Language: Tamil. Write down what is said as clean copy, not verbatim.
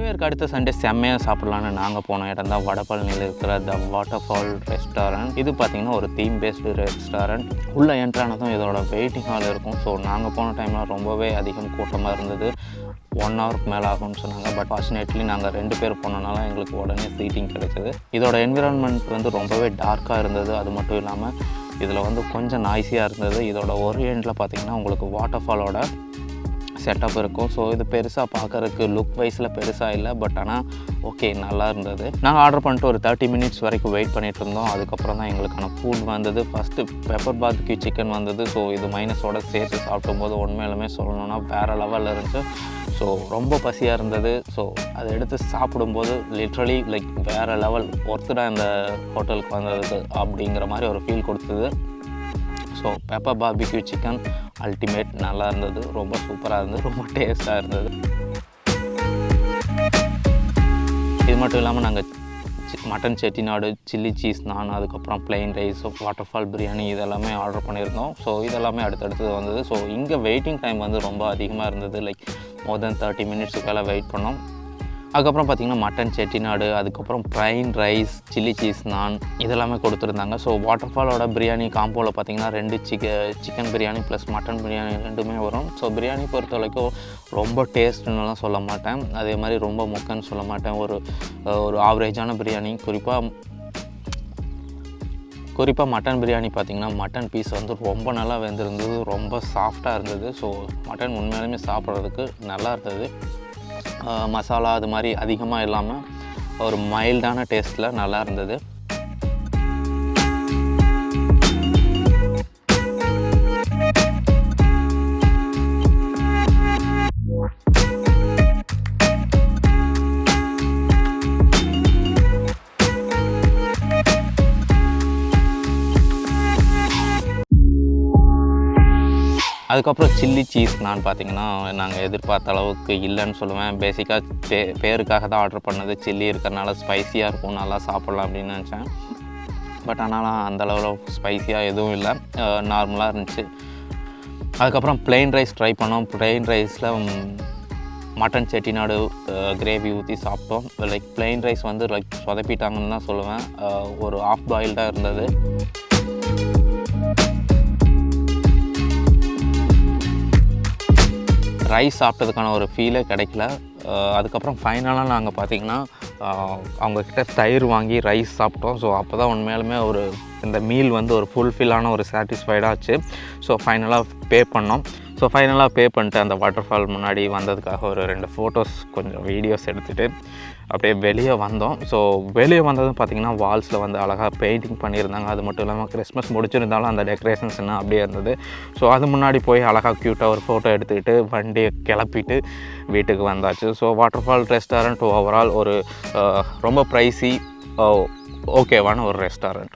இயர்க்கு அடுத்த சண்டே செம்மையாக சாப்பிட்லான்னு நாங்கள் போன இடம் தான் வடபழனியில் இருக்கிற த வாட்டர்ஃபால் ரெஸ்டாரண்ட். இது பார்த்திங்கன்னா ஒரு தீம் பேஸ்டு ரெஸ்டாரண்ட். உள்ளே என்ட்ரானதும் இதோட வெயிட்டிங் ஹால் இருக்கும். ஸோ நாங்கள் போன டைமில் ரொம்பவே அதிகம் கூட்டமாக இருந்தது. 1 ஹவருக்கு மேலே ஆகும்னு சொன்னாங்க. பட் ஃபார்ச்சுனேட்லி நாங்கள் 2 பேர் போனனால எங்களுக்கு உடனே சீட்டிங் கிடைச்சது. இதோட என்விரான்மெண்ட் வந்து ரொம்பவே டார்க்காக இருந்தது. அது மட்டும் இல்லாமல் இதில் வந்து கொஞ்சம் நாய்ஸியாக இருந்தது. இதோட ஒரு எண்டில் பார்த்திங்கன்னா உங்களுக்கு வாட்டர்ஃபாலோட செட்டப் இருக்கும். ஸோ இது பெருசாக பார்க்குறதுக்கு லுக் வைஸில் பெருசாக இல்லை. பட் ஆனால் ஓகே, நல்லா இருந்தது. நாங்கள் ஆர்டர் பண்ணிட்டு ஒரு 30 மினிட்ஸ் வரைக்கும் வெயிட் பண்ணிகிட்டு இருந்தோம். அதுக்கப்புறம் தான் எங்களுக்கான ஃபுட் வந்தது. ஃபஸ்ட்டு பெப்பர் பார்பிக்யூ சிக்கன் வந்தது. ஸோ இது மைனஸோட சேர்த்து சாப்பிடும்போது உண்மையிலுமே சொல்லணுன்னா வேறு லெவலில் இருந்துச்சு. ஸோ ரொம்ப பசியாக இருந்தது. ஸோ அதை எடுத்து சாப்பிடும்போது லிட்ரலி லைக் வேறு லெவல் ஒர்த்துடாக இந்த ஹோட்டலுக்கு வந்ததுக்கு அப்படிங்கிற மாதிரி ஒரு ஃபீல் கொடுத்தது. So pepper barbecue chicken ultimate, நல்லா இருந்தது. ரொம்ப சூப்பராக இருந்தது, ரொம்ப டேஸ்ட்டாக இருந்தது. இது மட்டும் இல்லாமல் நாங்கள் மட்டன் செட்டிநாடு, சில்லி சீஸ் நான், அதுக்கப்புறம் ப்ளைன் ரைஸ், வாட்டர்ஃபால் பிரியாணி இதெல்லாமே ஆர்டர் பண்ணியிருந்தோம். ஸோ இதெல்லாமே அடுத்தடுத்து வந்தது. ஸோ இங்கே வெயிட்டிங் டைம் வந்து ரொம்ப அதிகமாக இருந்தது. லைக் மோர் தென் 30 மினிட்ஸுக்கு மேலே வெயிட் பண்ணோம். அதுக்கப்புறம் பார்த்திங்கன்னா மட்டன் செட்டிநாடு, அதுக்கப்புறம் ப்ளைன் ரைஸ், சில்லி சீஸ் நான் இதெல்லாமே கொடுத்துருந்தாங்க. ஸோ வாட்டர்ஃபாலோட பிரியாணி காம்போவில் பார்த்திங்கன்னா 2 chicken biryani plus mutton biryani ரெண்டுமே வரும். ஸோ பிரியாணி பொறுத்த வரைக்கும் ரொம்ப டேஸ்ட்டுன்னெலாம் சொல்ல மாட்டேன், அதே மாதிரி ரொம்ப மொக்கன்னு சொல்ல மாட்டேன். ஒரு ஆவரேஜான பிரியாணி. குறிப்பாக மட்டன் பிரியாணி பார்த்திங்கன்னா மட்டன் பீஸ் வந்து ரொம்ப நல்லா வெந்திருந்தது, ரொம்ப சாஃப்டாக இருந்தது. ஸோ மட்டன் உண்மையாலுமே சாப்பிட்றதுக்கு நல்லா இருந்தது. மசாலா அது மாதிரி அதிகமாக இல்லாமல் ஒரு மைல்டான டேஸ்ட்டில் நல்லா இருந்தது. அதுக்கப்புறம் சில்லி சீஸ் நான் பார்த்திங்கன்னா நாங்கள் எதிர்பார்த்த அளவுக்கு இல்லைன்னு சொல்லுவேன். பேசிக்காக பேருக்காக தான் ஆர்டர் பண்ணது. சில்லி இருக்கிறனால ஸ்பைஸியாக இருக்கும், நல்லா சாப்பிட்லாம் அப்படின்னு நினச்சேன். பட் ஆனால் அந்தளவில் ஸ்பைஸியாக எதுவும் இல்லை, நார்மலாக இருந்துச்சு. அதுக்கப்புறம் ப்ளைன் ரைஸ் ட்ரை பண்ணோம். ப்ளைன் ரைஸில் மட்டன் செட்டிநாடு கிரேவி ஊற்றி சாப்பிட்டோம். லைக் ப்ளைன் ரைஸ் வந்து லைக் சொதப்பிட்டாங்கன்னு தான் சொல்லுவேன். ஒரு ஆஃப் பாயில்டாக இருந்தது. ரைஸ் சாப்பிட்டதுக்கான ஒரு ஃபீலே கிடைக்கல. அதுக்கப்புறம் ஃபைனலாக நாங்கள் பார்த்திங்கன்னா அவங்கக்கிட்ட தயிர் வாங்கி ரைஸ் சாப்பிட்டோம். ஸோ அப்போ தான் உண்மையாலுமே இந்த மீல் வந்து ஒரு ஃபுல்ஃபில்லான ஒரு சாட்டிஸ்ஃபைடாச்சு. ஸோ ஃபைனலாக பே பண்ணோம். ஸோ ஃபைனலாக பே பண்ணிட்டு அந்த வாட்டர்ஃபால் முன்னாடி வந்ததுக்காக ஒரு 2 ஃபோட்டோஸ் கொஞ்சம் வீடியோஸ் எடுத்துகிட்டு அப்படியே வெளியே வந்தோம். ஸோ வெளியே வந்ததும் பார்த்திங்கன்னா வால்ஸில் வந்து அழகாக பெயிண்டிங் பண்ணியிருந்தாங்க. அது மட்டும் இல்லாமல் கிறிஸ்மஸ் முடிச்சிருந்தாலும் அந்த டெக்கரேஷன்ஸ் என்ன அப்படியே இருந்தது. ஸோ அது முன்னாடி போய் அழகாக க்யூட்டாக ஒரு ஃபோட்டோ எடுத்துக்கிட்டு வண்டியை கிளப்பிட்டு வீட்டுக்கு வந்தாச்சு. ஸோ வாட்டர்ஃபால் ரெஸ்டாரண்ட் ஓவரால் ஒரு ரொம்ப ப்ரைஸி ஓகேவான ஒரு ரெஸ்டாரண்ட்.